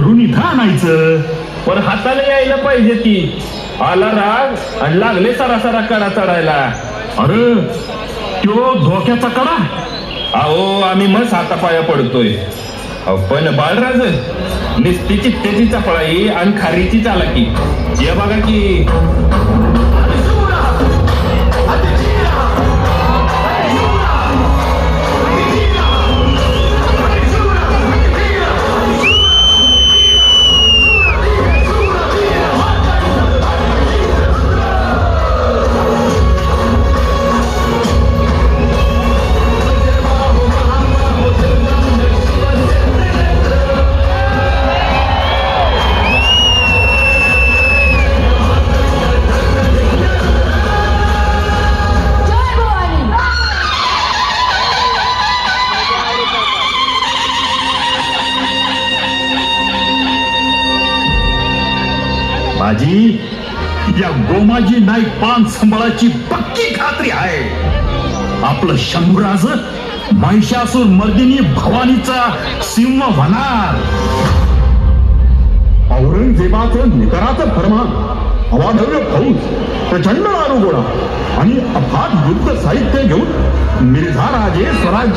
इथं आणायचं. पण हाताला यायला पाहिजे ती. आला राग आणि लागले सरासरा कडा चढायला. अरे तो धोक्याचा कडा. अहो आम्ही मस्त हातापाया पडतोय. अहो, पण बाळराज निस्ती चित्तेची चपळाई आणि खारीची चालाकी जे बघा की. माझी या गोमाजी नाईक पान संभाळाची पक्की खात्री आहे. आपलं शंभूराज महिषासूर मर्दिनी भवानीचा सिंह होणार. औरंगजेबाचं निकराचं फरमान, अवाढव्य फौज, प्रचंड दारुगोळा आणि अफाट युद्ध साहित्य घेऊन मिर्झा राजे स्वराज्य